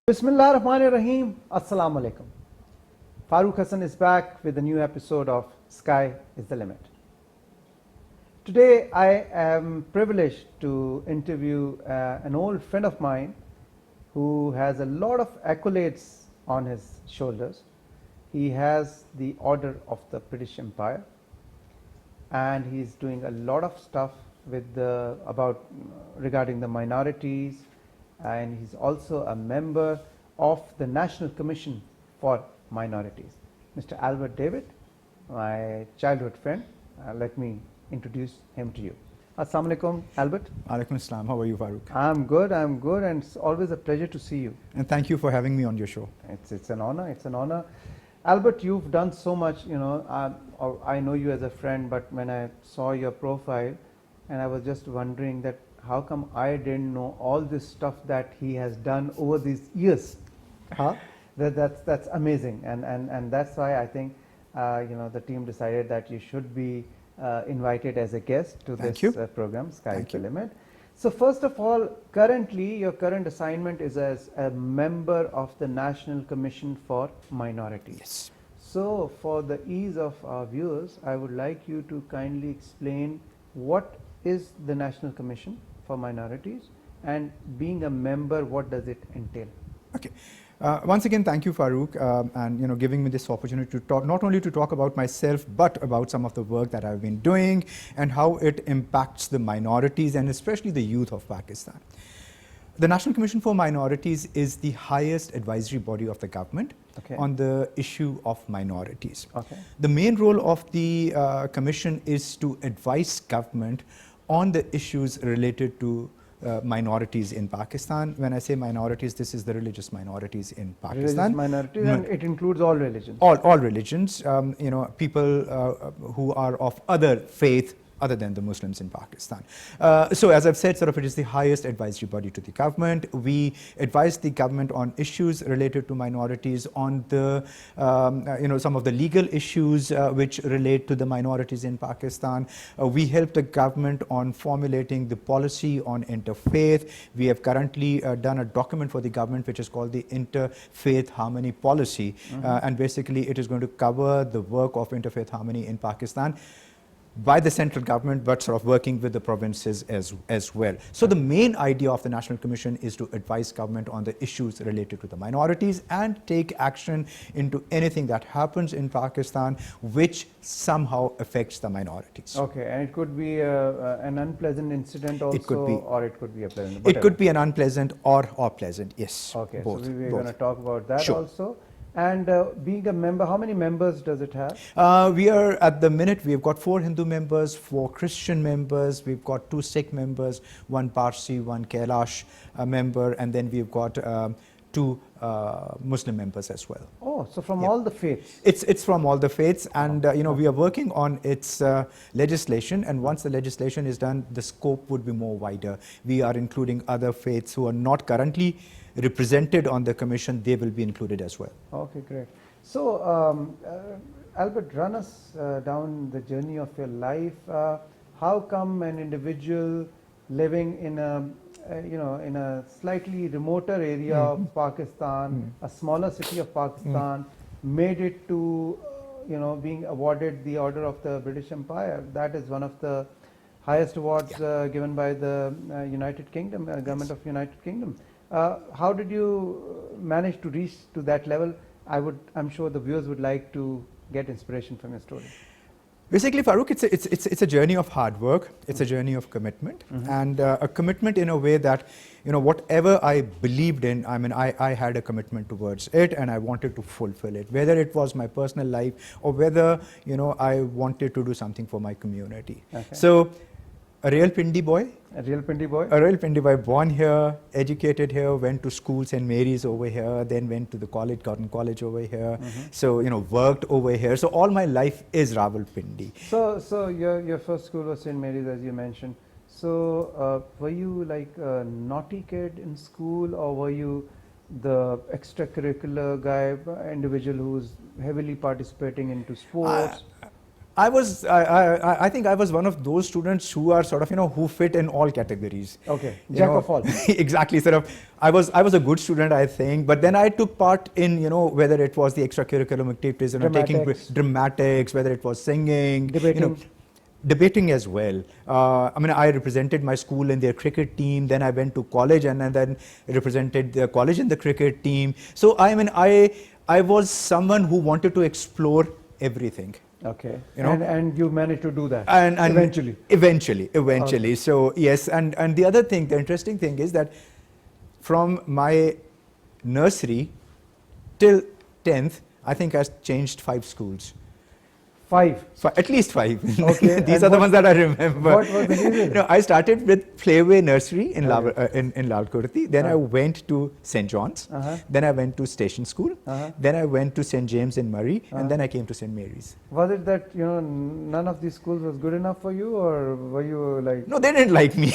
Bismillahirrahmanirrahim. Assalamu alaikum. FAROOQ Hassan is back with a new episode of Sky is the Limit. Today I am privileged to interview an old friend of mine who has a lot of accolades on his shoulders. He has the Order of the British Empire and he's doing a lot of stuff with regarding the minorities, and he's also a member of the National Commission for Minorities. Mr. Albert David, my childhood friend, let me introduce him to you. Assalamu alaikum, Albert. Alaikum assalam. How are you, FAROOQ? I'm good, and it's always a pleasure to see you. And thank you for having me on your show. It's an honor. Albert, you've done so much, I know you as a friend, but when I saw your profile, and I was just wondering that how come I didn't know all this stuff that he has done over these years? That's amazing, and that's why I think the team decided that you should be invited as a guest to this program, Sky is the Limit. So first of all, currently your current assignment is as a member of the National Commission for Minorities. Yes. So for the ease of our viewers, I would like you to kindly explain what is the National Commission for Minorities, and being a member, what does it entail? Okay. Once again, thank you, FAROOQ, and giving me this opportunity to talk, not only to talk about myself, but about some of the work that I've been doing and how it impacts the minorities and especially the youth of Pakistan. The National Commission for Minorities is the highest advisory body of the government on the issue of minorities. The main role of the commission is to advise government on the issues related to minorities in Pakistan. When I say minorities, this is the religious minorities in Pakistan. Religious minorities, and it includes all religions. All religions, people who are of other faith other than the Muslims in Pakistan. So as I've said, it is the highest advisory body to the government. We advise the government on issues related to minorities, on the, some of the legal issues which relate to the minorities in Pakistan. We help the government on formulating the policy on interfaith. We have currently done a document for the government which is called the Interfaith Harmony Policy. And basically it is going to cover the work of interfaith harmony in Pakistan by the central government, but working with the provinces as well. So the main idea of the National Commission is to advise government on the issues related to the minorities and take action into anything that happens in Pakistan which somehow affects the minorities. Okay, and it could be an unpleasant incident also, or it could be a pleasant. It could be an unpleasant or pleasant, yes. Okay, both, so we're going to talk about that also. And being a member, how many members does it have? We are, at the minute, we've got 4 Hindu members, 4 Christian members, we've got 2 Sikh members, 1 Parsi, 1 Kailash member, and then we've got 2 Muslim members as well. Oh, so from all the faiths? It's from all the faiths, and we are working on its legislation, and once the legislation is done, the scope would be more wider. We are including other faiths who are not currently represented on the commission. They will be included as well. Okay, great. So Albert, run us down the journey of your life. How come an individual living in a slightly remoter area of Pakistan, a smaller city of Pakistan, made it to being awarded the Order of the British Empire? That is one of the highest awards given by the United Kingdom, government of United Kingdom. How did you manage to reach to that level? I'm sure the viewers would like to get inspiration from your story. Basically, FAROOQ, it's a journey of hard work. It's a journey of commitment, and a commitment in a way that, whatever I believed in, I had a commitment towards it, and I wanted to fulfill it. Whether it was my personal life or whether, I wanted to do something for my community. So, a real Pindi boy. A real Pindi boy? A real Pindi boy, born here, educated here, went to school, St. Mary's over here, then went to the college, Cotton College over here. So, worked over here. So, all my life is Rawalpindi. So your first school was St. Mary's, as you mentioned. So, were you like a naughty kid in school, or were you the extracurricular guy, individual who's heavily participating into sports? I think I was one of those students who are sort of, who fit in all categories. Okay, You jack know, of all. exactly. Sort of, I was a good student, I think, but then I took part in, whether it was the extracurricular activities, taking Dramatics. dramatics, whether it was singing, Debating. debating as well. I represented my school in their cricket team. Then I went to college and then represented the college in the cricket team. So I was someone who wanted to explore everything. Okay, You know? and you managed to do that And eventually. Eventually. So yes, and the other thing, the interesting thing is that from my nursery till 10th, I think I changed 5 schools. 5. At least 5. Okay. These are the ones that I remember. What was the reason? I started with Playway Nursery in Okay. in Lalkurti. Then I went to St. John's. Then I went to Station School. Then I went to St. James in Murray. And then I came to St. Mary's. Was it that none of these schools was good enough for you, or were you like? No, they didn't like me.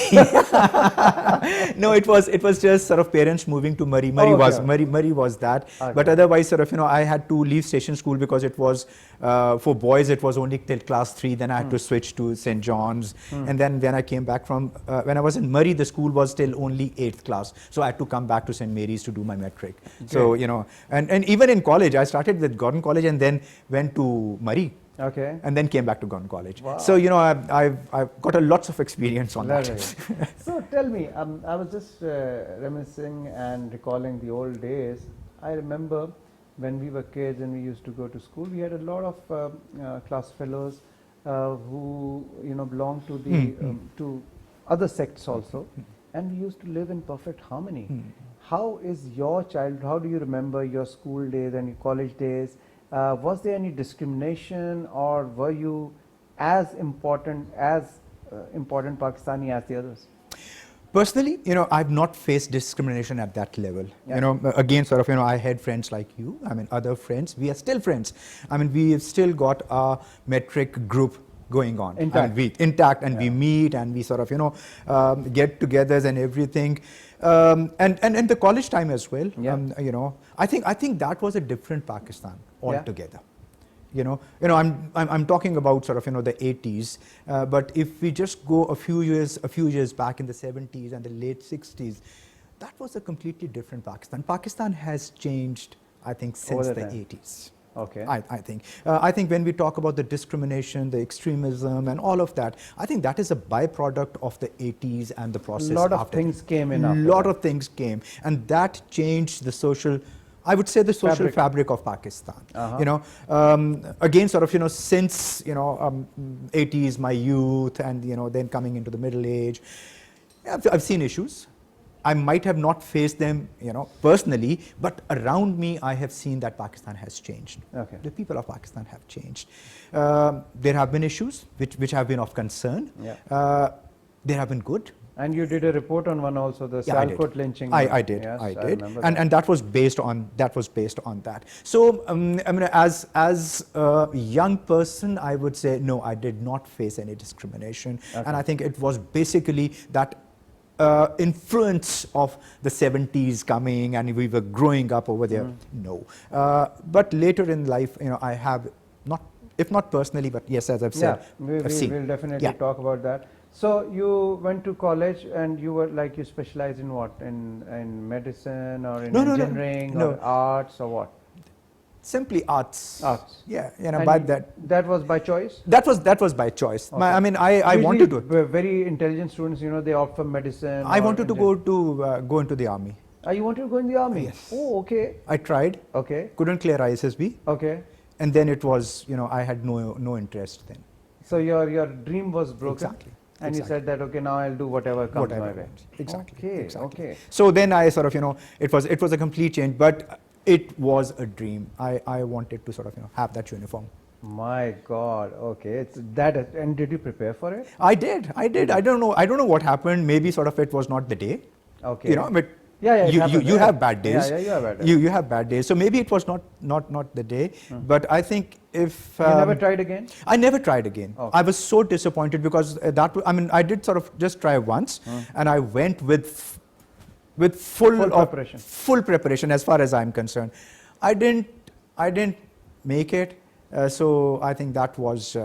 No, it was just sort of parents moving to Murray. Oh, okay. Murray was that. Okay. But otherwise, sort of, I had to leave Station School because it was for boys. It was only till class 3. Then I had to switch to St. John's. And then when I came back from when I was in Murray, the school was till only 8th class. So I had to come back to St. Mary's to do my metric. Okay. So and even in college, I started with Gordon College and then went to Murray. Okay. And then came back to Gordon College. Wow. So I've got a lots of experience on that. So tell me, I was just reminiscing and recalling the old days. I remember when we were kids and we used to go to school, we had a lot of class fellows who belonged to the to other sects also, and we used to live in perfect harmony. How is your childhood? How do you remember your school days and your college days? Was there any discrimination, or were you as important Pakistani as the others? Personally, I've not faced discrimination at that level. Yeah. Again, sort of, I had friends like you. Other friends. We are still friends. We have still got a metric group going on. Intact. Intact, and we meet and we sort of, get-togethers and everything. And the college time as well. Yeah. I think that was a different Pakistan altogether. I'm talking about sort of the 80s, but if we just go a few years back in the 70s and the late 60s, that was a completely different Pakistan. Pakistan has changed, I think, since the 80s. Okay. I think when we talk about the discrimination, the extremism, and all of that, I think that is a byproduct of the 80s and the process. A lot of things came in. A lot of things came, and that changed the social. I would say the social fabric of Pakistan. Again, sort of, since 80s, my youth, and then coming into the middle age, I've seen issues. I might have not faced them, personally, but around me, I have seen that Pakistan has changed. Okay. The people of Pakistan have changed. There have been issues which have been of concern. Yeah. There have been good. And you did a report on one also, the Salkot lynching. I did. Yes, I did. remember And that was based on that. So as a young person, I would say no, I did not face any discrimination. Okay. And I think it was basically that influence of the 70s coming, and we were growing up over there. No, but later in life, I have not, if not personally, but yes, as I've said, we'll definitely talk about that. So you went to college and you were like, you specialized in what? In medicine or in engineering or arts or what? Simply arts. Arts. Yeah, that was by choice? That was by choice. Okay. I wanted to. Very intelligent students, they opt for medicine. I wanted to go into the army. You wanted to go in the army? Yes. Oh, okay. I tried. Okay. Couldn't clear ISSB. Okay. And then it was, I had no interest then. So your dream was broken. Exactly. And you said that, okay, now I'll do whatever comes my way. Exactly. Okay. Exactly. Okay. So then I sort of, it was a complete change, but it was a dream. I wanted to sort of, have that uniform. My God. Okay. It's that. And did you prepare for it? I did. I don't know what happened. Maybe sort of it was not the day. Okay. But you have bad days. Yeah, you have bad days. You have bad days. So maybe it was not the day. But I think if you never tried again? I never tried again. Okay. I was so disappointed because I did sort of just try once, and I went with full preparation as far as I'm concerned. I didn't make it. So I think that was,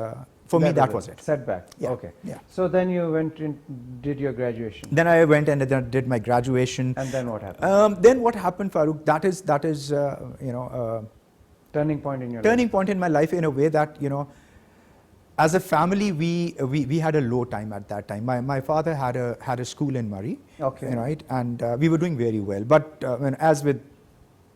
for me, that was it. Setback. Yeah, Okay. yeah. So then you went and did your graduation. Then I went and then did my graduation. And then what happened? Then what happened, Farooq? That is you know, Turning point in your turning life. point in my life in a way that, you know, as a family, we had a low time at that time. My father had a school in Murray, Okay. right, and we were doing very well. But as with,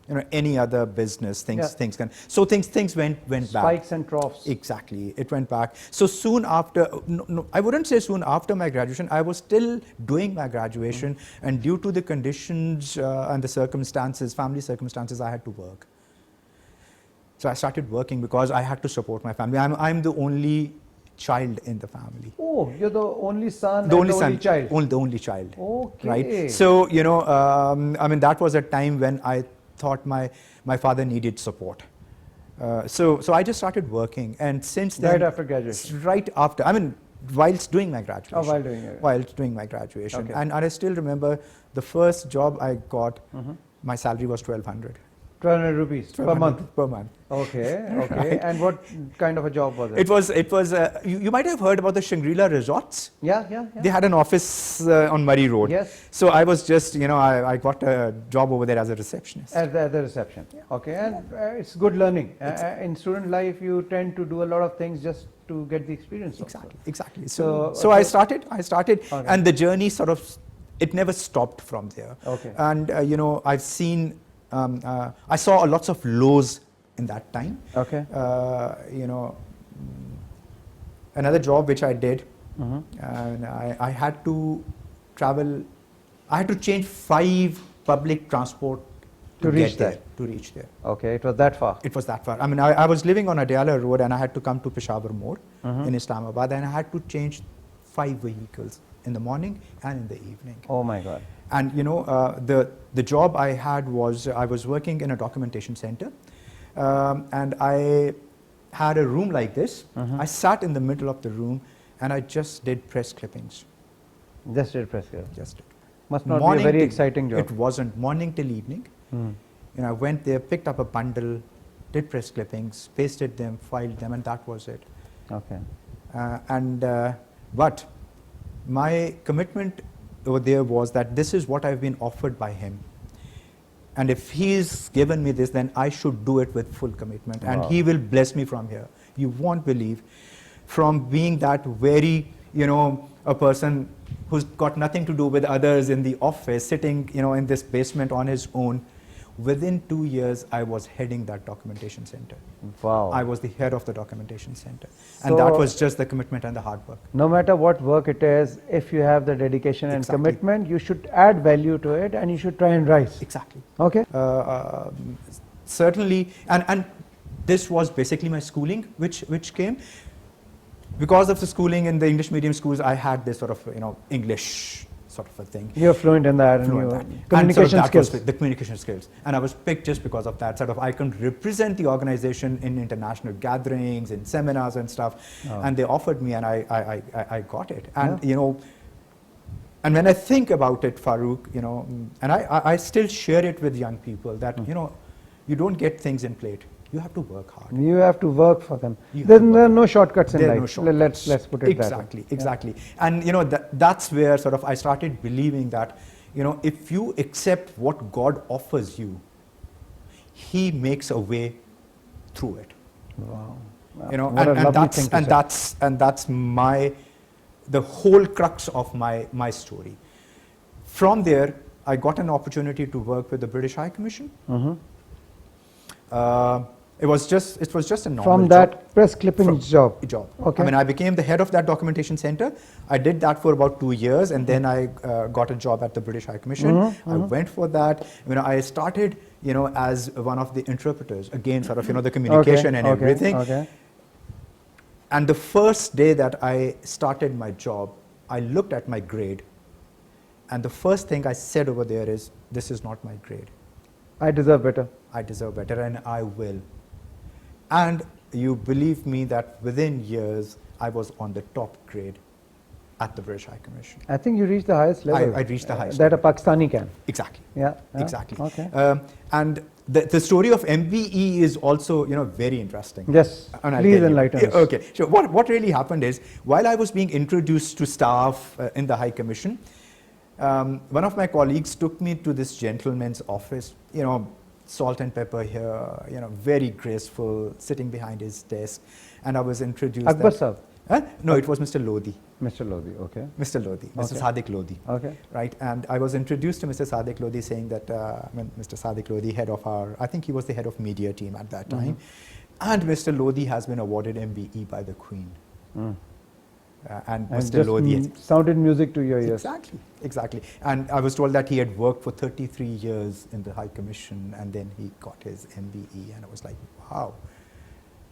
you know, any other business, things can. So things went back. Spikes and troughs. Exactly, it went back. So soon after, no, I wouldn't say soon after my graduation. I was still doing my graduation, and due to the conditions and the circumstances, family circumstances, I had to work. So I started working because I had to support my family. I'm the only child in the family. Oh, you're the only son The and only the son, only child. the only child. Okay. Right. So, you know, I mean, that was a time when I thought my father needed support. So I just started working, and since then, Right after graduation. right after, I mean, whilst doing my graduation. Oh, while doing it. Whilst doing my graduation, Okay. and I still remember the first job I got. My salary was 1,200. 1,200 rupees per month. Per month. Okay, okay. Right. And what kind of a job was it? It was. You might have heard about the Shangri-La resorts. Yeah. They had an office on Murray Road. Yes. So I was just, you know, I got a job over there as a receptionist. At the reception. Yeah. Okay, and it's good learning. In student life, you tend to do a lot of things just to get the experience. Exactly. So I started, Okay. and the journey sort of, it never stopped from there. Okay. And you know, I've seen, I saw lots of lows in that time. Okay. You know, another job which I did, and I had to travel. I had to change 5 public transport To reach there. To reach there. Okay, it was that far. It was that far. I mean, I was living on Adiala Road, and I had to come to Peshawar Mode in Islamabad, and I had to change 5 vehicles in the morning and in the evening. Oh my God. And you know, the job I had was, I was working in a documentation center, and I had a room like this. I sat in the middle of the room, and I just did press clippings. Just did press here. Just did. Must not be a very exciting job. It wasn't. Morning till evening. You know, I went there, picked up a bundle, did press clippings, pasted them, filed them, and that was it. Okay. But my commitment over there was that this is what I've been offered by him. And if he's given me this, then I should do it with full commitment. And he will bless me from here. You won't believe. From being that very, you know, a person who's got nothing to do with others in the office, sitting, you know, in this basement on his own, within 2 years, I was heading that documentation center. Wow. I was the head of the documentation center. And that was just the commitment and the hard work. No matter what work it is, if you have the dedication and commitment, you should add value to it and you should try and rise. Exactly. Okay. Certainly, and this was basically my schooling, which came. Because of the schooling in the English medium schools, I had this sort of, you know, English sort of a thing. You're fluent in that. Communication skills. The communication skills. And I was picked just because of that. Sort of, I can represent the organization in international gatherings, in seminars and stuff. And they offered me, and I got it. And, you know, and when I think about it, FAROOQ, you know, and I still share it with young people that, you know, you don't get things in plate. You have to work hard. You have to work for them. There are no shortcuts in life. No shortcuts. Let's put it that way. Exactly. And you know, that's where sort of I started believing that, you know, if you accept what God offers you, He makes a way through it. Wow. You know, What a lovely thing to say. that's the whole crux of my story. From there, I got an opportunity to work with the British High Commission. It was just a normal From that press clipping job. Okay. I mean, I became the head of that documentation center. I did that for about 2 years, and then I got a job at the British High Commission. I went for that. You know, I started, you know, as one of the interpreters. Again, sort of, you know, the communication and everything. Okay. And the first day that I started my job, I looked at my grade, and the first thing I said over there is, "This is not my grade. I deserve better. I deserve better, and I will." And you believe me that within years, I was on the top grade at the British High Commission. I think you reached the highest level. I reached the highest that a Pakistani can. Exactly. Yeah. Exactly. Okay. And The story of MBE is also, very interesting. Yes, And I'll please tell you. enlighten us. Okay, so what really happened is, while I was being introduced to staff in the High Commission, one of my colleagues took me to this gentleman's office, salt and pepper here, very graceful, sitting behind his desk, and I was introduced. Akbar Sahab? No, it was Mr. Lodi. Mr. Lodi, okay. Mr. Lodi, Mr. Okay. Sadiq Lodi. Okay. Right, and I was introduced to Mr. Sadiq Lodi, saying that Mr. Sadiq Lodi, head of I think he was the head of media team at that time, and Mr. Lodi has been awarded MBE by the Queen. And Mr. just Lodi sounded music to your ears. Exactly. And I was told that he had worked for 33 years in the High Commission, and then he got his MBE, and I was like, wow.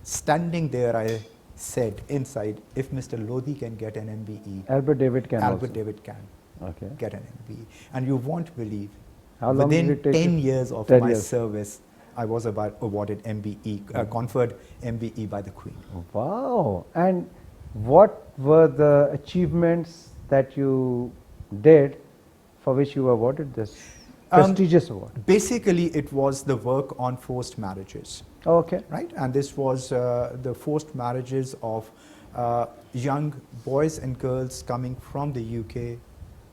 Standing there, I said inside, if Mr. Lodi can get an MBE, Albert David can get an MBE. And you won't believe, how long within did it take 10 years of 10 my years. service, I was awarded MBE, conferred MBE by the Queen. Wow. And what were the achievements that you did for which you were awarded this prestigious award? Basically, it was the work on forced marriages. Okay. Right, and this was the forced marriages of young boys and girls coming from the UK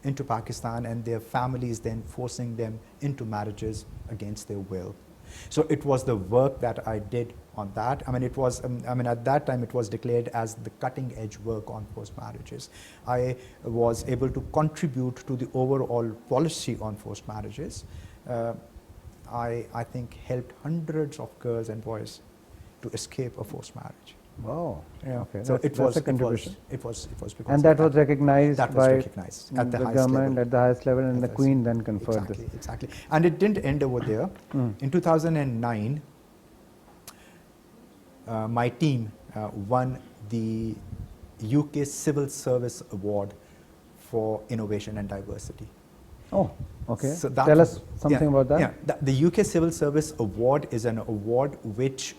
into Pakistan, and their families then forcing them into marriages against their will. So it was the work that I did on that. I mean, it was. At that time, it was declared as the cutting-edge work on forced marriages. I was able to contribute to the overall policy on forced marriages. I think helped hundreds of girls and boys to escape a forced marriage. Wow. Yeah. Okay. So that's a contribution. It was because and that was recognized that was by recognized at the highest government level. at the highest level, and the Queen then conferred this. Exactly. And it didn't end over there. In 2009, my team won the UK Civil Service Award for Innovation and Diversity. Oh, okay. So tell us something about that. Yeah, the UK Civil Service Award is an award which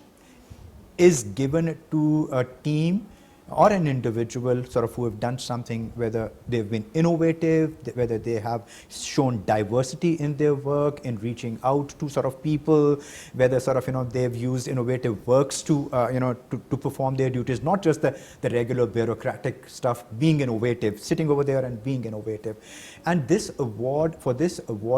is given to a team or an individual sort of who have done something, whether they've been innovative, whether they have shown diversity in their work, in reaching out to sort of people, whether sort of, they've used innovative works to, to perform their duties, not just the regular bureaucratic stuff, being innovative, sitting over there and being innovative. And this award,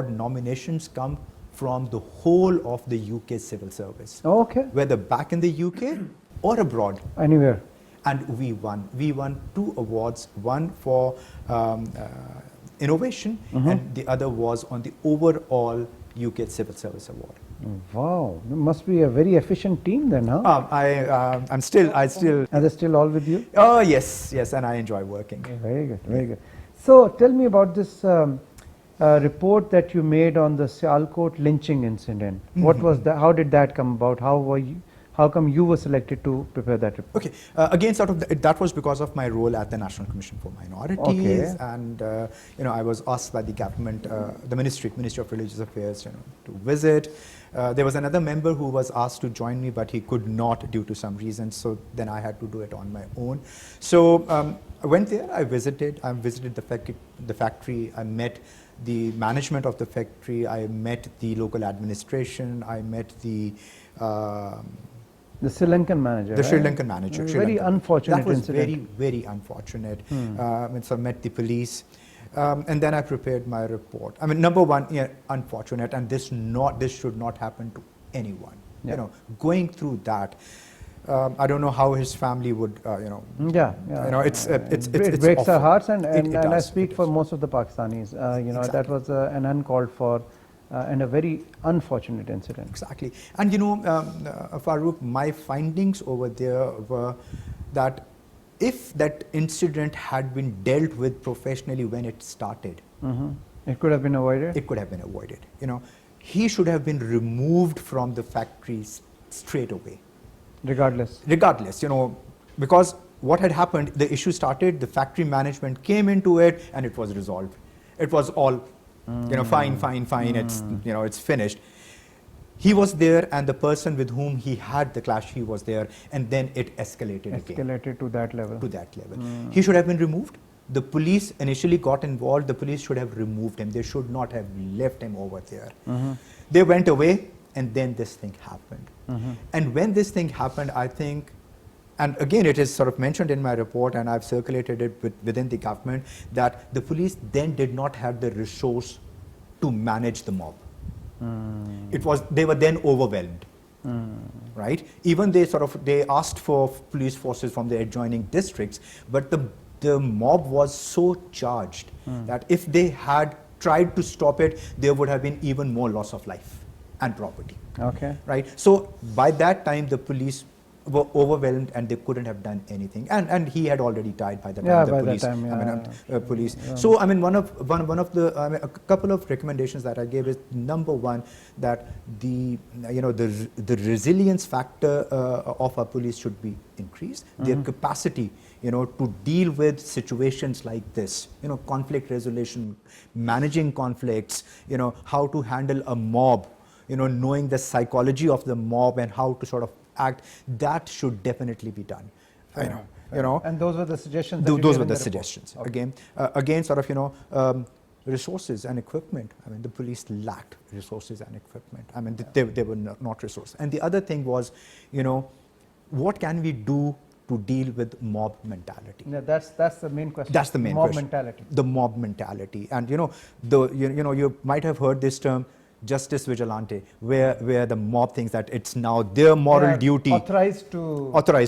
nominations come from the whole of the UK civil service. Okay. Whether back in the UK or abroad. Anywhere. And we won. We won 2 awards, one for innovation, and the other was on the overall UK Civil Service Award. Wow, it must be a very efficient team then, huh? I still. Are they still all with you? Oh yes, and I enjoy working. Very good, very good. So tell me about this report that you made on the Sialkot lynching incident. What was that? How did that come about? How come you were selected to prepare that report? Okay, again, sort of that was because of my role at the National Commission for Minorities, and I was asked by the government, the Ministry of Religious Affairs, to visit. There was another member who was asked to join me, but he could not due to some reasons. So then I had to do it on my own. So I went there. I visited the factory. I met the management of the factory. I met the local administration. I met the Sri Lankan manager. The Sri Lankan manager. Very unfortunate That was incident. very unfortunate. So I met the police, and then I prepared my report. I mean, number one, unfortunate, and this should not happen to anyone. Yeah. Going through that, I don't know how his family would, It breaks awful. our hearts, and It I does, speak for most of the Pakistanis. Exactly. That was an uncalled for and a very unfortunate incident. Exactly. And FAROOQ, my findings over there were that if that incident had been dealt with professionally when it started, it could have been avoided. It could have been avoided. He should have been removed from the factory straight away. Regardless, because what had happened, the issue started, the factory management came into it, and it was resolved. It was all, fine, it's finished. He was there, and the person with whom he had the clash, he was there, and then it escalated again. To that level. He should have been removed. The police initially got involved. The police should have removed him. They should not have left him over there. They went away. and then this thing happened. And when this thing happened, I think, and again, it is sort of mentioned in my report, and I've circulated it within the government, that the police then did not have the resource to manage the mob. They were then overwhelmed, right? Even they asked for police forces from the adjoining districts, but the mob was so charged that if they had tried to stop it, there would have been even more loss of life and property. Okay. Right. So by that time, the police were overwhelmed and they couldn't have done anything. And he had already died by the time. The police. That time, police. So I mean, one of the a couple of recommendations that I gave is, number one, that the resilience factor of our police should be increased. Their capacity, to deal with situations like this, conflict resolution, managing conflicts, how to handle a mob, knowing the psychology of the mob and how to sort of act, that should definitely be done. And those were the suggestions. Those were the suggestions. Okay. Again, sort of, resources and equipment. I mean, the police lacked resources and equipment. I mean, they were not resourced. And the other thing was, what can we do to deal with mob mentality? Yeah, that's the main question. That's the main mob question. mentality. The mob mentality. And you might have heard this term, justice vigilante, where the mob thinks that it's now their moral duty, authorized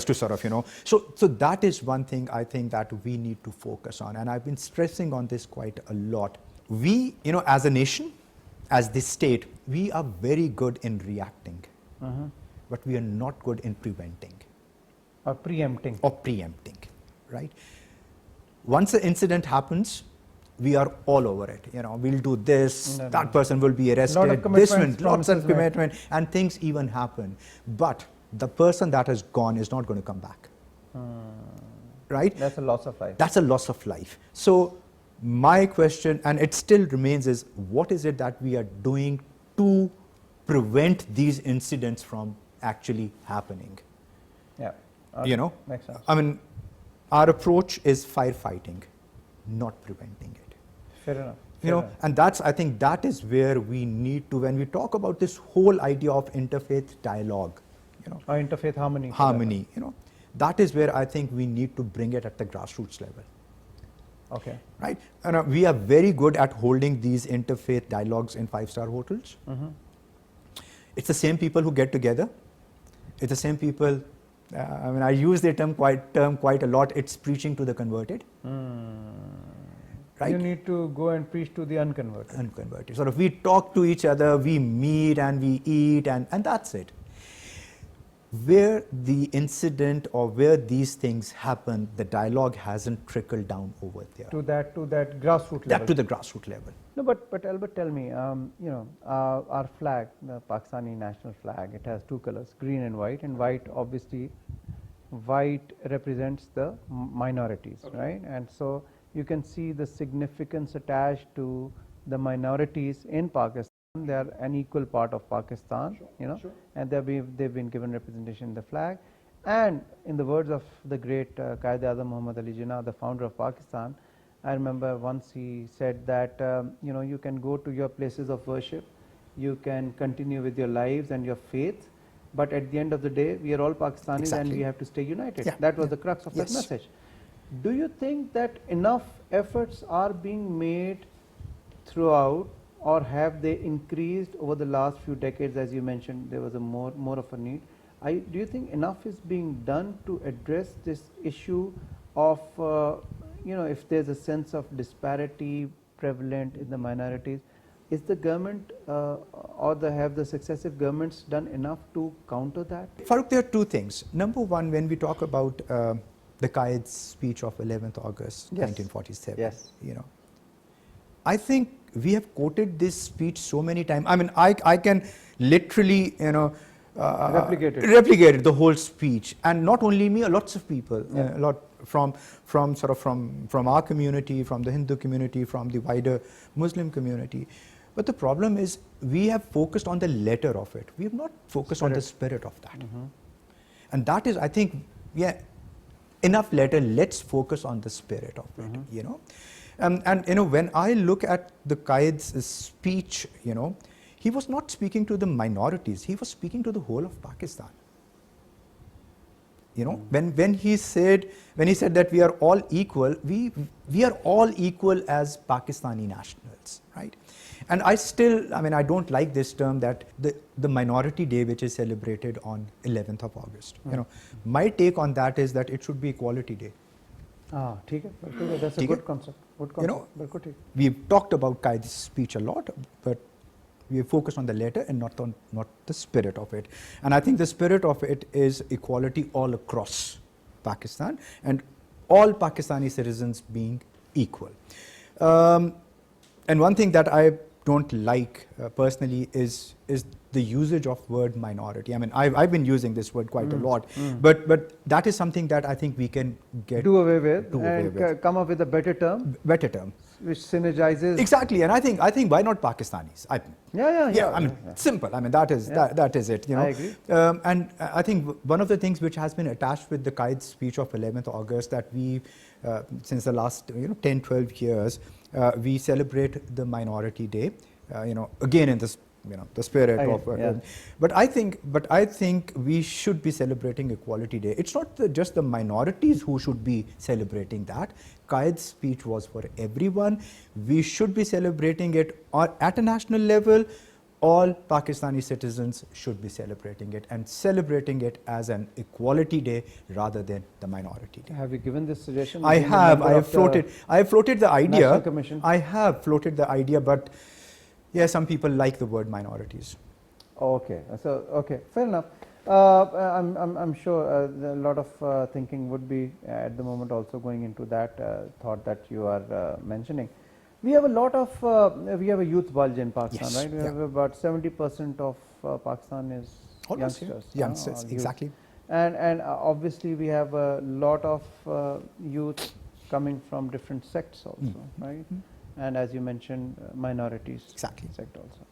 to sort of, so that is one thing I think that we need to focus on, and I've been stressing on this quite a lot. We, as a nation, as the state, we are very good in reacting, but we are not good in preventing. Or preempting, right? Once the incident happens, we are all over it. We'll do this, that person will be arrested, lots of commitment, and things even happen. But the person that has gone is not going to come back. Right? That's a loss of life. That's a loss of life. So my question, and it still remains, is what is it that we are doing to prevent these incidents from actually happening? Yeah. Makes sense. I mean, our approach is firefighting, not preventing it. Fair enough. And I think that is where we need to, when we talk about this whole idea of interfaith dialogue, or interfaith harmony, that is where I think we need to bring it at the grassroots level. Okay. Right? And we are very good at holding these interfaith dialogues in 5-star hotels. It's the same people who get together. It's the same people. I use the term quite a lot. It's preaching to the converted. Right? You need to go and preach to the unconverted. Sort of, we talk to each other, we meet and we eat, and that's it. Where the incident or where these things happen, the dialogue hasn't trickled down over there. To that grassroots level. To the grassroots level. No, but Albert, tell me, our flag, the Pakistani national flag, it has two colors, green and white, obviously, white represents the minorities, right? And so you can see the significance attached to the minorities in Pakistan. They are an equal part of Pakistan, and they've been given representation in the flag. And in the words of the great Quaid-e-Azam Muhammad Ali Jinnah, the founder of Pakistan, I remember once he said that, you can go to your places of worship, you can continue with your lives and your faith, but at the end of the day, we are all Pakistanis and we have to stay united. Yeah. That was the crux of that message. Do you think that enough efforts are being made throughout, or have they increased over the last few decades? As you mentioned, there was a more of a need. Do you think enough is being done to address this issue of, if there's a sense of disparity prevalent in the minorities, is the government have the successive governments done enough to counter that? FAROOQ, there are two things. Number one, when we talk about the Qaid's speech of 11th August 1947, I think we have quoted this speech so many times. I mean, I can literally, replicate it, the whole speech, and not only me, lots of people, a lot from our community, from the Hindu community, from the wider Muslim community. But the problem is, we have focused on the letter of it. We have not focused on the spirit of that, and that is, I think, enough letter. Let's focus on the spirit of it. And when I look at the Qaid's speech, he was not speaking to the minorities, he was speaking to the whole of Pakistan. You know, when he said that we are all equal, we are all equal as Pakistani nationals, right? And I mean, I don't like this term that the Minority Day, which is celebrated on 11th of August. You know, my take on that is that it should be Equality Day. ठीक है, that's a good concept. You know, we've talked about Qaid's speech a lot, but we focus on the letter and not the spirit of it. And I think the spirit of it is equality all across Pakistan and all Pakistani citizens being equal. And one thing that I don't like personally is the usage of word minority. I mean, I've been using this word quite a lot, but that is something that I think we can do away with come up with a better term. Which synergizes. Exactly, and I think why not Pakistanis? Yeah. I mean, simple. I mean, that is it. You know. I agree. And I think one of the things which has been attached with the Qaid speech of 11th August that we, since the last 10, 12 years, we celebrate the Minority Day. Again in this. The spirit of. But I think we should be celebrating Equality Day. It's not just the minorities who should be celebrating that. Qaid's speech was for everyone. We should be celebrating it at a national level. All Pakistani citizens should be celebrating it and celebrating it as an Equality Day rather than the Minority Day. Have you given this suggestion? I have floated the idea. National Commission. I have floated the idea, but yeah, some people like the word minorities. Okay, fair enough. I'm sure a lot of thinking would be at the moment also going into that thought that you are mentioning. We have a lot of we have a youth bulge in Pakistan, Yes, right? We have about 70% of Pakistan is Almost, youngsters. Youngsters, exactly. And obviously we have a lot of youth coming from different sects also, right? And as you mentioned, minorities Exactly. sect also.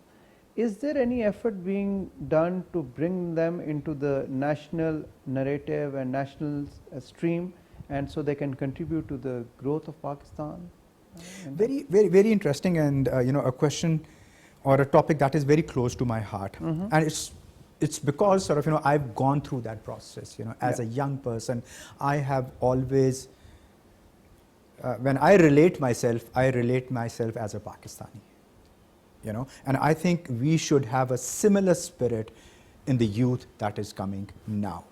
Is there any effort being done to bring them into the national narrative and national stream, and so they can contribute to the growth of Pakistan? Very, very, very interesting, and a question or a topic that is very close to my heart, and it's because sort of I've gone through that process. As a young person, I have always. When I relate myself as a Pakistani, and I think we should have a similar spirit in the youth that is coming now.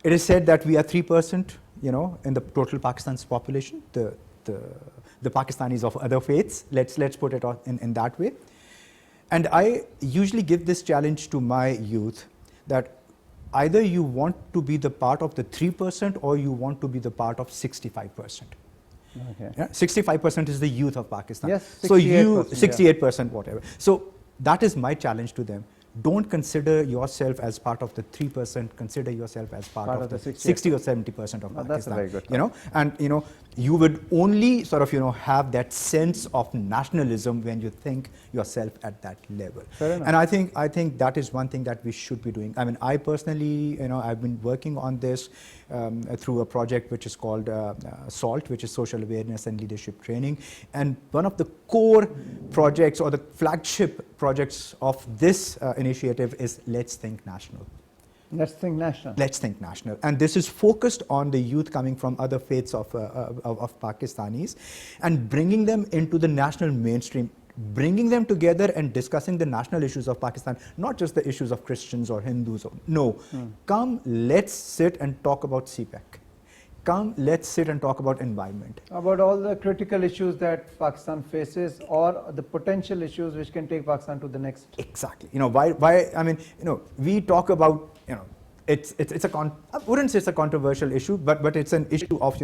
It is said that we are 3%, in the total Pakistan's population, the Pakistanis of other faiths, let's put it in that way. And I usually give this challenge to my youth that either you want to be the part of the 3% or you want to be the part of 65%. Okay. Yeah? 65% is the youth of Pakistan. Yes, 68%, so 68%, whatever. So that is my challenge to them. Don't consider yourself as part of the 3%. Consider yourself as part of the 60 or 70% of Pakistan. That's a very good point. And you would only sort of have that sense of nationalism when you think yourself at that level. Fair enough. And I think that is one thing that we should be doing. I mean, I personally, I've been working on this through a project which is called SALT, which is Social Awareness and Leadership Training. And one of the core projects or the flagship projects of this initiative is Let's Think National. Let's think national. Let's Think National. And this is focused on the youth coming from other faiths of Pakistanis and bringing them into the national mainstream, bringing them together and discussing the national issues of Pakistan, not just the issues of Christians or Hindus. Come, let's sit and talk about CPEC. Come, let's sit and talk about environment. About all the critical issues that Pakistan faces or the potential issues which can take Pakistan to the next. Exactly. Why I mean, we talk about, it's I wouldn't say it's a controversial issue, but it's an issue of,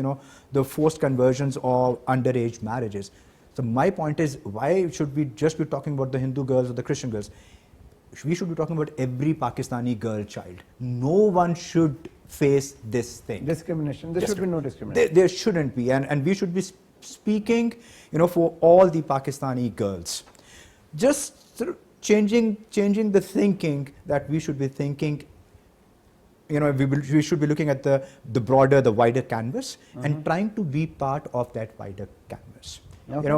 the forced conversions or underage marriages. So my point is, why should we just be talking about the Hindu girls or the Christian girls? We should be talking about every Pakistani girl child. No one should face this thing. Discrimination. There should be no discrimination. There shouldn't be, and we should be speaking, for all the Pakistani girls. Just sort of changing the thinking that we should be thinking. We should be looking at the broader, the wider canvas, and trying to be part of that wider canvas. Okay.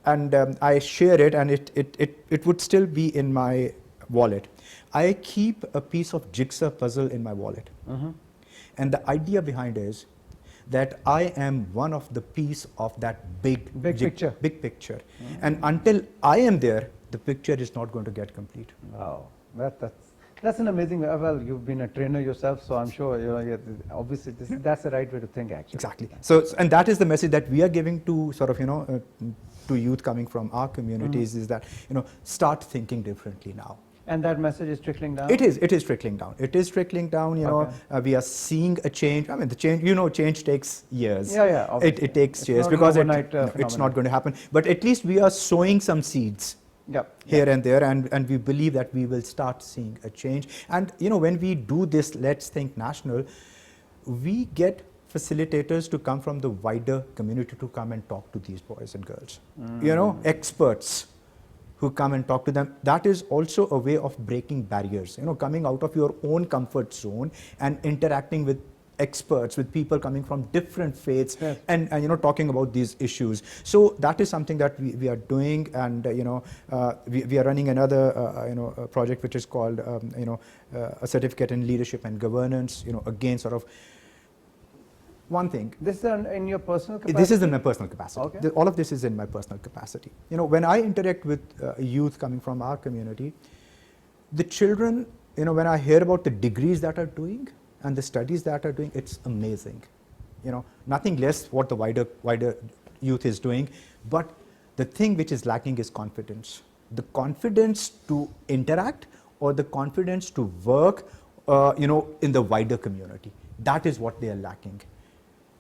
and I share it, and it would still be in my wallet. I keep a piece of jigsaw puzzle in my wallet. And the idea behind is that I am one of the piece of that big picture. Big picture. And until I am there, the picture is not going to get complete. Wow, that's an amazing. Well, you've been a trainer yourself, so I'm sure obviously that's the right way to think, actually. Exactly. So, and that is the message that we are giving to sort of to youth coming from our communities, is that start thinking differently now. And that message is trickling down? It is trickling down. It is trickling down, we are seeing a change. I mean, the change, change takes years. Yeah. It takes years because it's not going to happen. But at least we are sowing some seeds here and there, and we believe that we will start seeing a change. And, when we do this, let's think national, we get facilitators to come from the wider community to come and talk to these boys and girls. Experts who come and talk to them. That is also a way of breaking barriers, coming out of your own comfort zone and interacting with experts, with people coming from different faiths, and talking about these issues. So that is something that we are doing, and we are running another project which is called a certificate in leadership and governance. Again, sort of one thing. This is in your personal capacity? This is in my personal capacity. Okay. All of this is in my personal capacity. When I interact with youth coming from our community, the children, when I hear about the degrees that are doing and the studies that are doing, it's amazing. Nothing less what the wider youth is doing, but the thing which is lacking is confidence. The confidence to interact or the confidence to work, in the wider community. That is what they are lacking.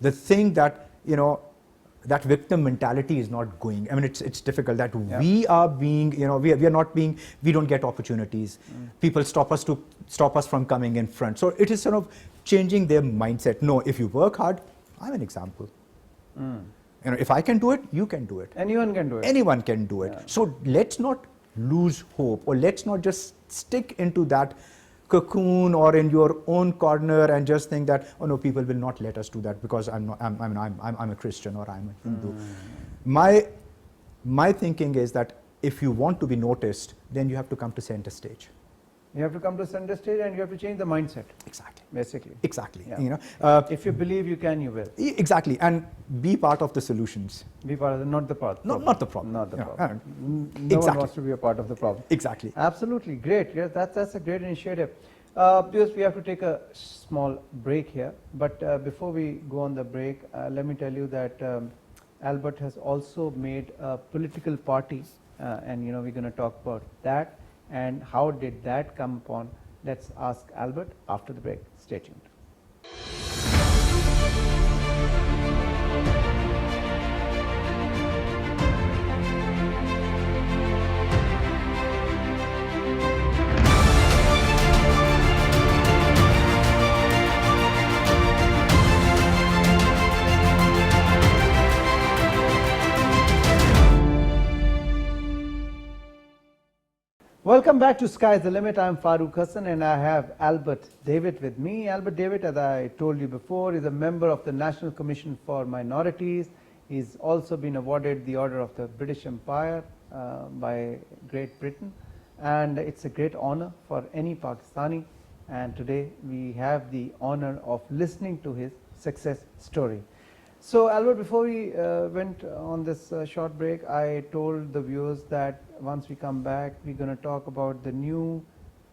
The thing that, that victim mentality is not going. I mean, it's difficult that we are being, we are not being, we don't get opportunities. People stop us from coming in front. So it is sort of changing their mindset. No, if you work hard, I'm an example. If I can do it, you can do it. Anyone can do it. Anyone can do it. Yeah. So let's not lose hope, or let's not just stick into that cocoon or in your own corner and just think that, oh no, people will not let us do that because I'm a Christian or I'm a Hindu. My thinking is that if you want to be noticed, then you have to come to center stage. You have to come to center stage, and you have to change the mindset. Exactly. Basically. Exactly. Yeah. If you believe you can, you will. Exactly, and be part of the solutions. Be part of the, not the problem. Not the problem. Not the Yeah. problem. No one wants to be a part of the problem. Exactly. Absolutely, great. Yes, that's a great initiative. Because we have to take a small break here, but before we go on the break, let me tell you that Albert has also made a political party, and we're going to talk about that and how did that come upon. Let's ask Albert after the break. Stay tuned. Welcome back to Sky's the Limit. I'm FAROOQ Hassan, and I have Albert David with me. Albert David, as I told you before, is a member of the National Commission for Minorities. He's also been awarded the Order of the British Empire by Great Britain, and it's a great honor for any Pakistani. And today we have the honor of listening to his success story. So Albert, before we went on this short break, I told the viewers that once we come back, we're going to talk about the new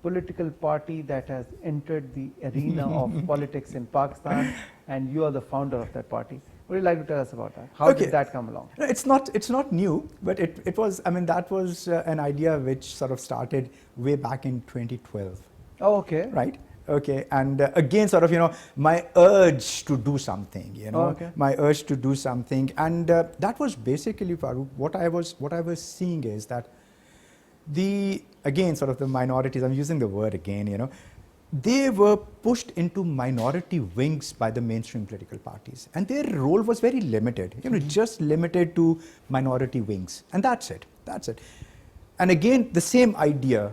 political party that has entered the arena of politics in Pakistan, and you are the founder of that party. Would you like to tell us about that? How did that come along? No, it's not new, but it was, I mean, that was an idea which sort of started way back in 2012. Oh, okay. Right? Okay, and again, sort of, my urge to do something, my urge to do something, and that was basically, FAROOQ, what I was seeing is that again, sort of the minorities, I'm using the word again, they were pushed into minority wings by the mainstream political parties, and their role was very limited, just limited to minority wings, and that's it. And again, the same idea,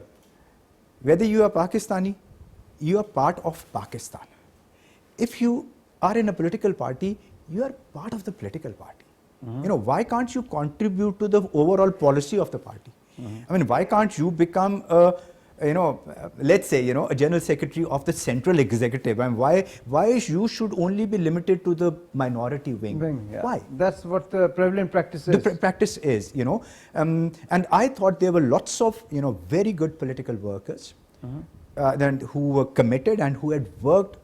whether you are Pakistani, you are part of Pakistan. If you are in a political party, you are part of the political party. You know, why can't you contribute to the overall policy of the party? I mean, why can't you become a, let's say, a general secretary of the central executive? And why you should only be limited to the minority wing? Yeah. Why? That's what the prevalent practice is. The practice is, and I thought there were lots of, very good political workers then who were committed and who had worked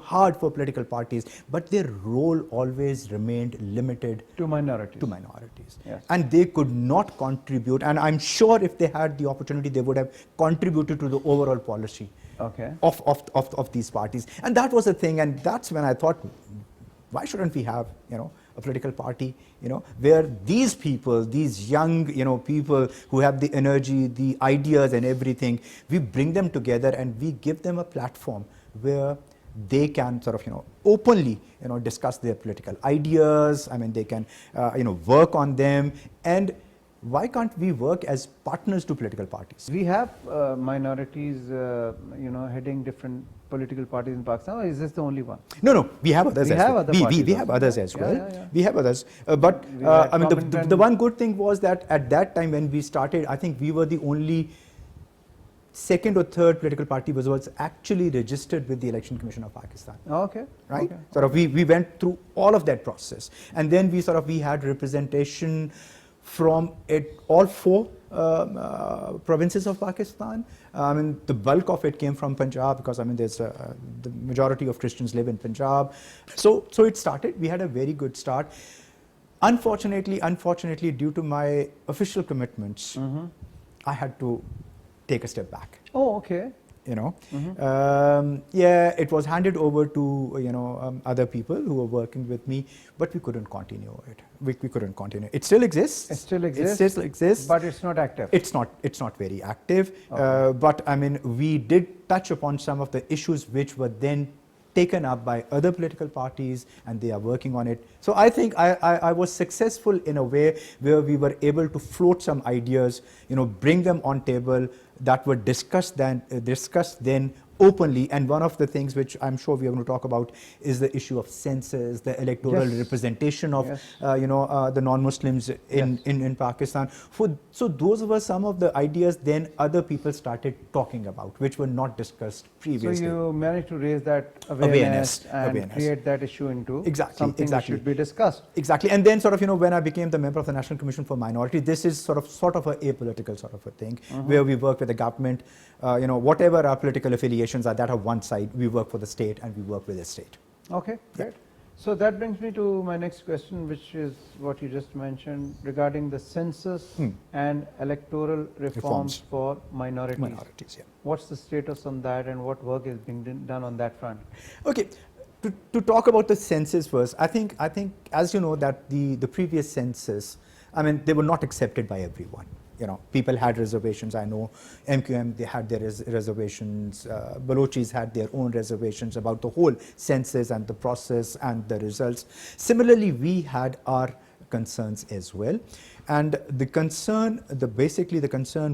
hard for political parties, but their role always remained limited to minorities. Yes. And they could not contribute, and I'm sure if they had the opportunity, they would have contributed to the overall policy of these parties. And that was the thing, and that's when I thought, why shouldn't we have, a political party, where these people, these young, people who have the energy, the ideas and everything, we bring them together and we give them a platform where they can sort of, openly, discuss their political ideas. I mean, they can, work on them. And why can't we work as partners to political parties? We have minorities, heading different political parties in Pakistan, or is this the only one? No, we have others we as have well. Other we have others as well. Yeah. We have others. But I mean, the one good thing was that at that time when we started, I think we were the only second or third political party was actually registered with the Election Commission of Pakistan. Okay. Right? Okay. Sort of we went through all of that process. And then we had representation from all four provinces of Pakistan. I mean, the bulk of it came from Punjab because, I mean, there's the majority of Christians live in Punjab. So it started. We had a very good start. Unfortunately, due to my official commitments, I had to take a step back. Oh, okay. It was handed over to other people who were working with me, but we couldn't continue it. We couldn't continue. It still exists. It still exists. But it's not active. It's not very active. Okay. But I mean, we did touch upon some of the issues which were then taken up by other political parties, and they are working on it. So I think I was successful in a way where we were able to float some ideas, bring them on table that were discussed then openly. And one of the things which I'm sure we are going to talk about is the issue of census, the electoral representation of the non-Muslims in Pakistan. So those were some of the ideas then other people started talking about, which were not discussed previously. So you managed to raise that awareness. Create that issue into something that should be discussed. Exactly. And then sort of, when I became the member of the National Commission for Minorities, this is sort of a apolitical sort of a thing, where we work with the government, whatever our political affiliations are, that are one side, we work for the state and we work with the state. Okay, great. So that brings me to my next question, which is what you just mentioned regarding the census and electoral reforms for minorities. What's the status on that, and what work is being done on that front? Okay, to talk about the census first, I think as you know that the previous census, I mean, they were not accepted by everyone. People had reservations. I know MQM, they had their reservations. Balochis had their own reservations about the whole census and the process and the results. Similarly, we had our concerns as well. And the concern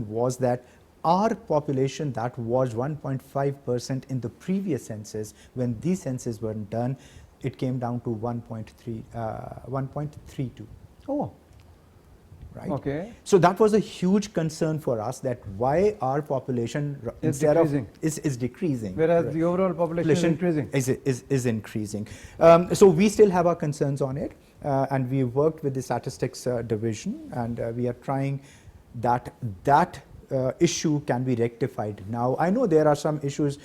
was that our population, that was 1.5% in the previous census, when these censuses were done, it came down to 1.32. Oh. Right? Okay. So that was a huge concern for us, that why our population is decreasing. Is decreasing. Whereas the overall population is increasing. So we still have our concerns on it, and we worked with the statistics division, and we are trying that issue can be rectified. Now, I know there are some issues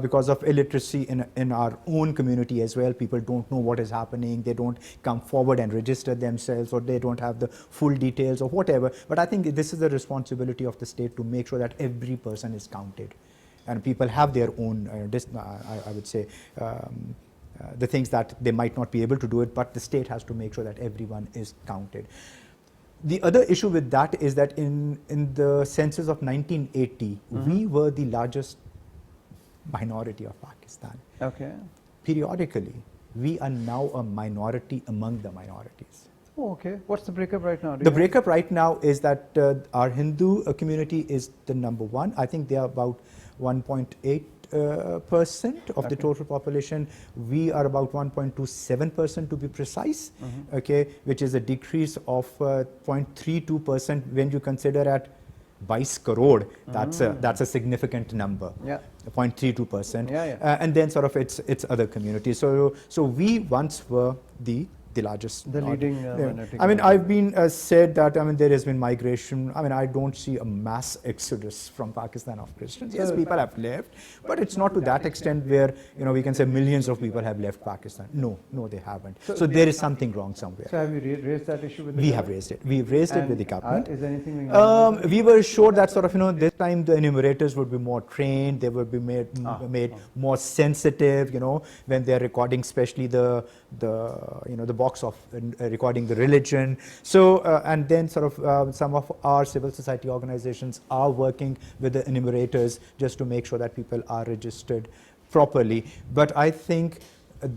because of illiteracy in our own community as well. People don't know what is happening. They don't come forward and register themselves, or they don't have the full details or whatever. But I think this is the responsibility of the state to make sure that every person is counted. And people have their own, I would say, the things that they might not be able to do it, but the state has to make sure that everyone is counted. The other issue with that is that in the census of 1980, we were the largest minority of Pakistan. Okay. Periodically, we are now a minority among the minorities. Oh, okay. What's the breakup right now? The breakup right now is that our Hindu community is the number one. I think they are about 1.8 0.28% of the total population. We are about 1.27% to be precise, okay, which is a decrease of 0.32% when you consider at 22 crore. That's a significant number. Yeah. 0.32%. Yeah. And then sort of it's other communities. So we once were the largest. The leading minority. I mean, I've been said that, I mean, there has been migration. I mean, I don't see a mass exodus from Pakistan of Christians. Yes, people have left, but it's not to that extent where, you know, we can say millions of people have left Pakistan. No, they haven't. So there is something wrong somewhere. So have you raised that issue with the government? Have raised it. We've raised it with the government. Is there anything being done? We were sure that sort of, you know, this time the enumerators would be more trained, they would be made more sensitive, you know, when they're recording, especially the box of recording the religion. So, and then sort of some of our civil society organizations are working with the enumerators just to make sure that people are registered properly. But I think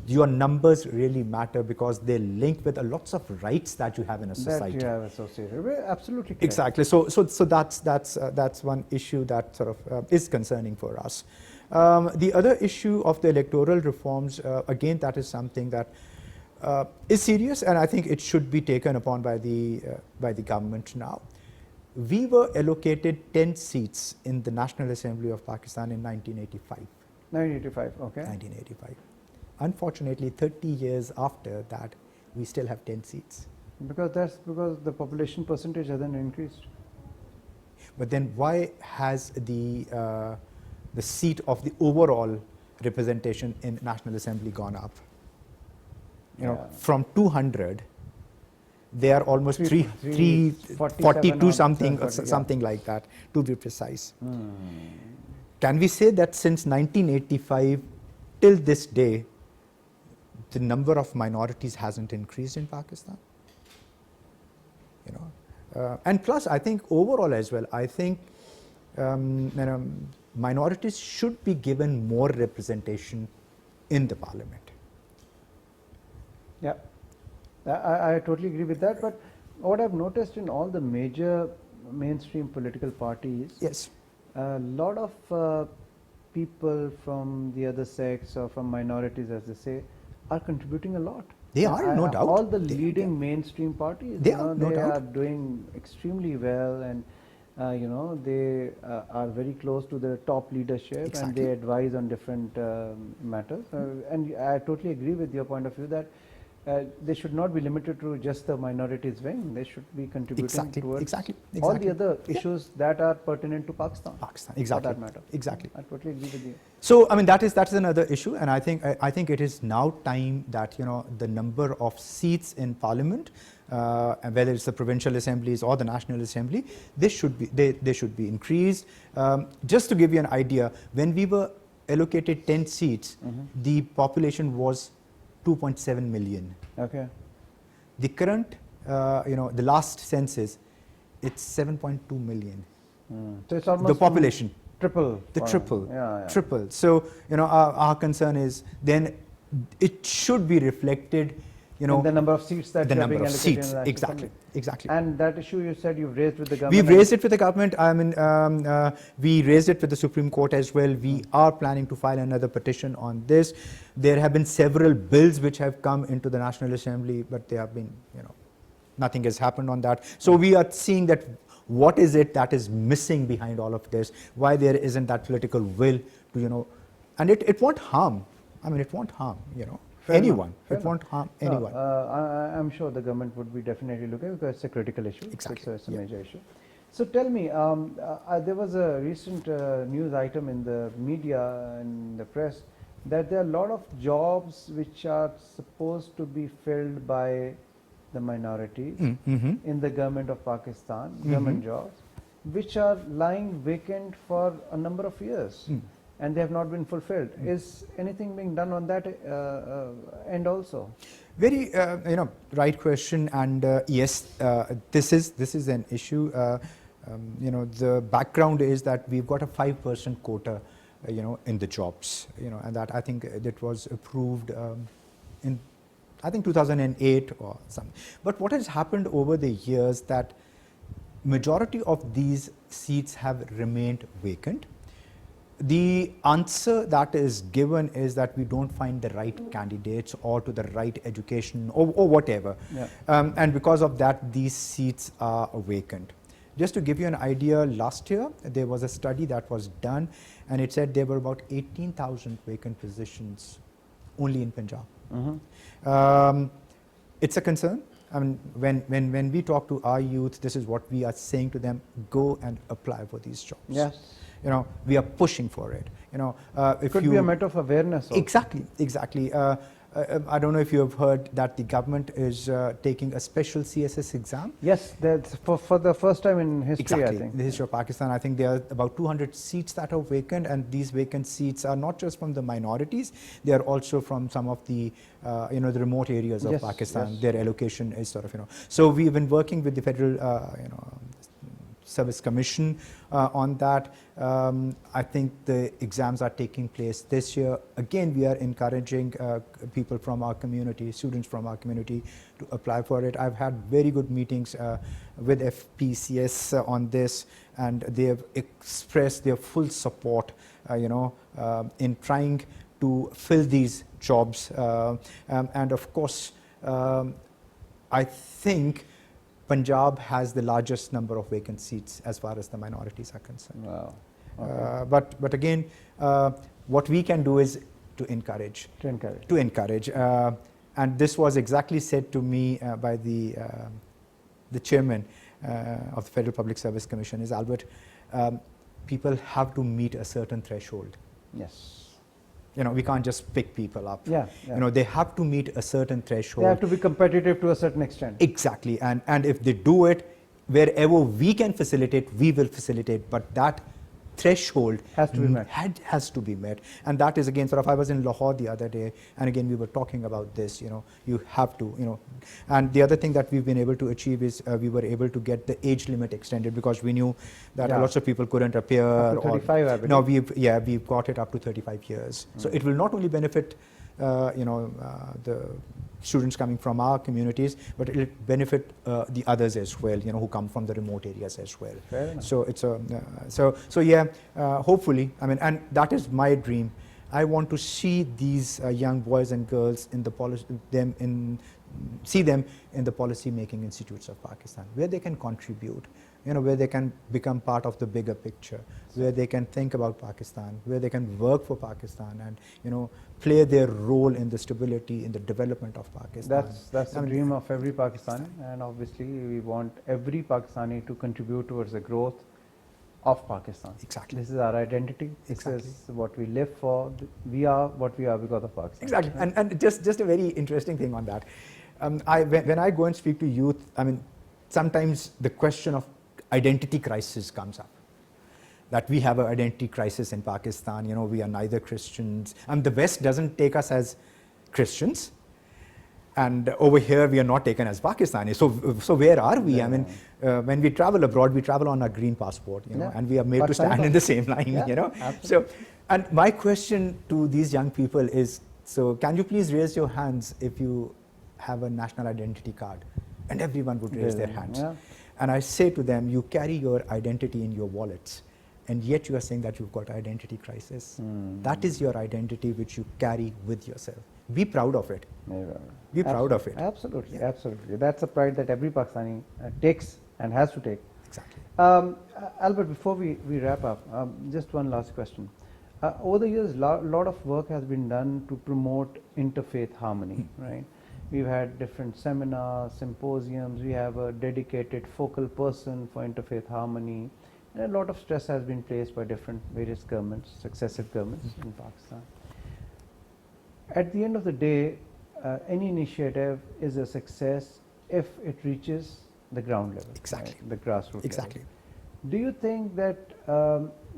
your numbers really matter because they link with lots of rights that you have in a society. That you have associated with, absolutely correct. Exactly. So that's one issue that sort of is concerning for us. The other issue of the electoral reforms, again, that is something that is serious, and I think it should be taken upon by the government now. We were allocated 10 seats in the National Assembly of Pakistan in 1985. 1985, okay. 1985. Unfortunately, 30 years after that, we still have 10 seats. Because the population percentage hasn't increased. But then why has the seat of the overall representation in National Assembly gone up? You know, from 200, they are almost 342 something, something like that, to be precise. Can we say that since 1985 till this day, the number of minorities hasn't increased in Pakistan? You know, and plus, I think overall as well, I think minorities should be given more representation in the parliament. Yeah, I totally agree with that. But what I've noticed in all the major mainstream political parties, yes, a lot of people from the other sex or from minorities, as they say, are contributing a lot. They are, no doubt. All the leading mainstream parties, they are doing extremely well, and they are very close to the top leadership. Exactly. And they advise on different matters. And I totally agree with your point of view that they should not be limited to just the minorities wing. They should be contributing towards all the other issues that are pertinent to Pakistan. Exactly. For that matter. Exactly. I totally agree with you. So, I mean, that is another issue, and I think it is now time that, you know, the number of seats in Parliament, and whether it's the provincial assemblies or the National Assembly, they should be increased. Just to give you an idea, when we were allocated 10 seats, the population was 2.7 million. Okay. The current, the last census, it's 7.2 million. So it's almost the population. Triple. Triple. So, you know, our concern is then it should be reflected, you know, the number of seats that the are number being of allocated seats. in the Exactly. And that issue you said you've raised with the government. We've raised it with the government. I mean, we raised it with the Supreme Court as well. We are planning to file another petition on this. There have been several bills which have come into the National Assembly, but they have been, you know, nothing has happened on that. So we are seeing that what is it that is missing behind all of this? Why there isn't that political will to, you know, and it won't harm. I mean, it won't harm, you know, anyone. It won't harm anyone. I'm sure the government would be definitely looking, because it's a critical issue. Exactly. It's a major issue. So tell me, there was a recent news item in the media and the press that there are a lot of jobs which are supposed to be filled by the minorities in the government of Pakistan, government jobs, which are lying vacant for a number of years. And they have not been fulfilled. Is anything being done on that end also? Very, right question. And yes, this is an issue. The background is that we've got a 5% quota, in the jobs, and that I think that was approved in, I think 2008 or something. But what has happened over the years that majority of these seats have remained vacant. The answer that is given is that we don't find the right candidates or to the right education or whatever. Yeah. And because of that, these seats are vacant. Just to give you an idea, last year there was a study that was done and it said there were about 18,000 vacant positions only in Punjab. It's a concern. I mean, when we talk to our youth, this is what we are saying to them: go and apply for these jobs. Yes. You know, we are pushing for it. You know, if Could you be a matter of awareness also. Exactly. I don't know if you have heard that the government is taking a special CSS exam. Yes, that's for the first time in history, Exactly. I think. In the history of Pakistan, I think there are about 200 seats that are vacant, and these vacant seats are not just from the minorities, they are also from some of the, the remote areas of Yes, Pakistan. yes. Their allocation is sort of, So we've been working with the Federal, Service Commission on that. I think the exams are taking place this year. Again, we are encouraging people from our community, students from our community, to apply for it. I've had very good meetings with FPCS on this, and they have expressed their full support, in trying to fill these jobs. And of course, I think Punjab has the largest number of vacant seats as far as the minorities are concerned. Wow. Okay. But again, what we can do is to encourage. To encourage. And this was exactly said to me by the chairman of the Federal Public Service Commission, is Albert, people have to meet a certain threshold. Yes. We can't just pick people up. Yeah. They have to meet a certain threshold. They have to be competitive to a certain extent. Exactly. And if they do it, wherever we can facilitate, we will facilitate. But that threshold has to be met. Has to be met. And that is, again, I was in Lahore the other day, and again we were talking about this. You have to, and the other thing that we've been able to achieve is we were able to get the age limit extended, because we knew that lots of people couldn't appear. Up to 35, I believe. No, we've got it up to 35 years. So it will not only benefit the students coming from our communities, but it will benefit the others as well, who come from the remote areas as well. Fair enough. So it's hopefully, and that is my dream. I want to see these young boys and girls in the see them in the policy making institutes of Pakistan, where they can contribute, where they can become part of the bigger picture, where they can think about Pakistan, where they can work for Pakistan, and play their role in the stability, in the development of Pakistan. That's the dream of every Pakistani, and obviously we want every Pakistani to contribute towards the growth of Pakistan. Exactly. This is our identity. Exactly. This is what we live for. We are what we are because of Pakistan. Exactly. And just a very interesting thing on that. When I go and speak to youth, sometimes the question of identity crisis comes up. That we have an identity crisis in Pakistan. We are neither Christians, and the West doesn't take us as Christians, and over here we are not taken as Pakistanis. So where are we? Yeah. When we travel abroad, we travel on our green passport, and we are made to stand in the same line. Yeah, So, and my question to these young people is: so can you please raise your hands if you have a national identity card? And everyone would raise their hands. Yeah. And I say to them, you carry your identity in your wallets, and yet you are saying that you've got identity crisis. That is your identity which you carry with yourself. Be proud of it. Be proud of it. Absolutely, absolutely. That's a pride that every Pakistani takes and has to take. Exactly. Albert, before we wrap up, just one last question. Over the years, lot of work has been done to promote interfaith harmony, right? We've had different seminars, symposiums. We have a dedicated focal person for interfaith harmony. And a lot of stress has been placed by various governments, successive governments in Pakistan. At the end of the day, any initiative is a success if it reaches the ground level. Exactly. Right? The grassroots Exactly. level. Do you think that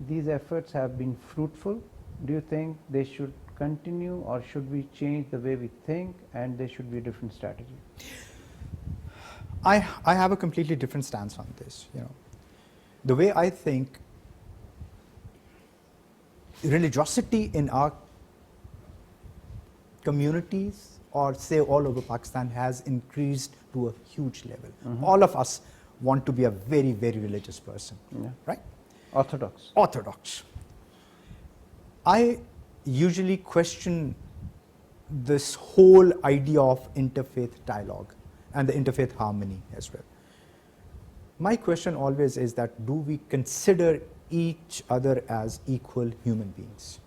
these efforts have been fruitful? Do you think they should continue, or should we change the way we think and there should be a different strategy? I have a completely different stance on this. The way I think, religiosity in our communities, or say all over Pakistan, has increased to a huge level. All of us want to be a very, very religious person, right? Orthodox. Orthodox. I usually question this whole idea of interfaith dialogue and the interfaith harmony as well. My question always is that, do we consider each other as equal human beings?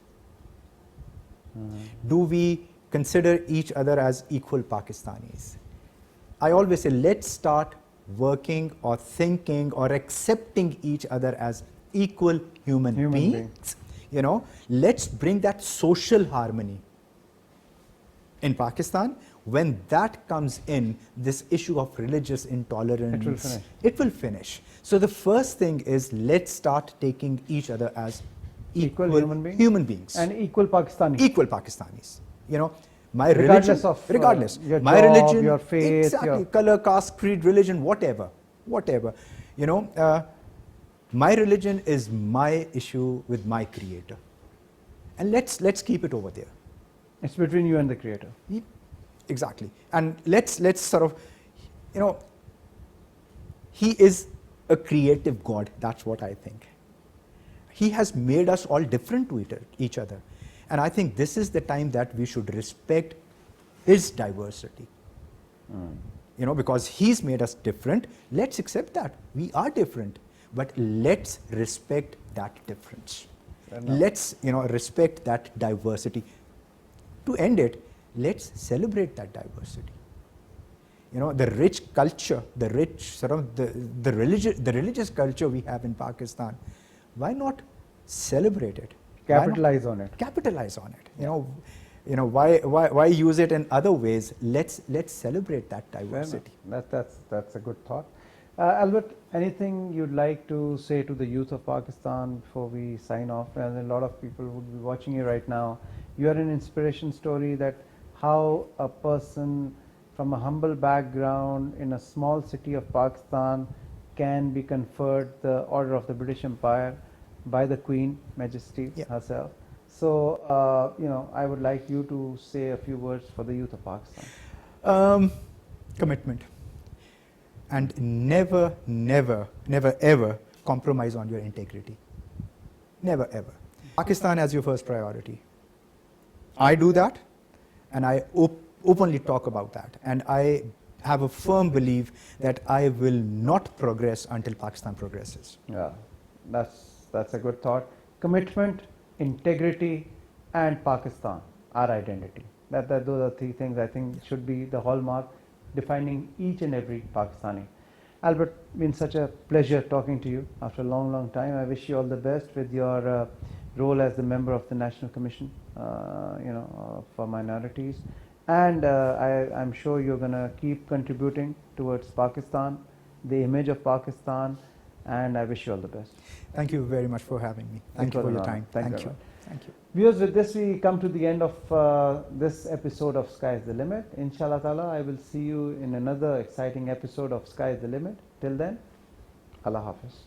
Do we consider each other as equal Pakistanis? I always say, let's start working or thinking or accepting each other as equal human beings. You know, let's bring that social harmony in Pakistan. When that comes in, this issue of religious intolerance, it will finish. So the first thing is, let's start taking each other as equal human beings. And equal Pakistanis. Equal Pakistanis. You know, my regardless religion, your my job, religion, your faith, exactly, color, caste, creed, religion, whatever. You know, my religion is my issue with my Creator, and let's keep it over there. It's between you and the Creator. Exactly, and let's sort of, you know, He is a creative God. That's what I think. He has made us all different to each other. And I think this is the time that we should respect His diversity. You know, because He's made us different, let's accept that. We are different, but let's respect that difference. Let's, you know, respect that diversity. To end it, let's celebrate that diversity. You know, the rich culture, the rich sort of the religious culture we have in Pakistan, why not celebrate it? Capitalize on it. Capitalize on it. You know, why use it in other ways? Let's celebrate that diversity. That's a good thought. Albert, anything you'd like to say to the youth of Pakistan before we sign off? And a lot of people would be watching you right now. You are an inspiration story that how a person from a humble background in a small city of Pakistan can be conferred the Order of the British Empire by the Queen Majesty herself. So, you know, I would like you to say a few words for the youth of Pakistan. Commitment. And never ever compromise on your integrity. Never ever. Pakistan as your first priority. I do that, and I openly talk about that. And I have a firm belief that I will not progress until Pakistan progresses. Yeah, that's a good thought. Commitment, integrity, and Pakistan, our identity. Those are three things I think should be the hallmark defining each and every Pakistani. Albert, been such a pleasure talking to you after a long time. I wish you all the best with your role as the member of the National Commission, you know, for minorities. And I'm sure you're going to keep contributing towards Pakistan, the image of Pakistan, and I wish you all the best. Thank you very much for having me. Thank you for your time. Thank you. Thank you. Viewers, with this we come to the end of this episode of Sky is the Limit. Inshallah ta'ala, I will see you in another exciting episode of Sky is the Limit. Till then, Allah Hafiz.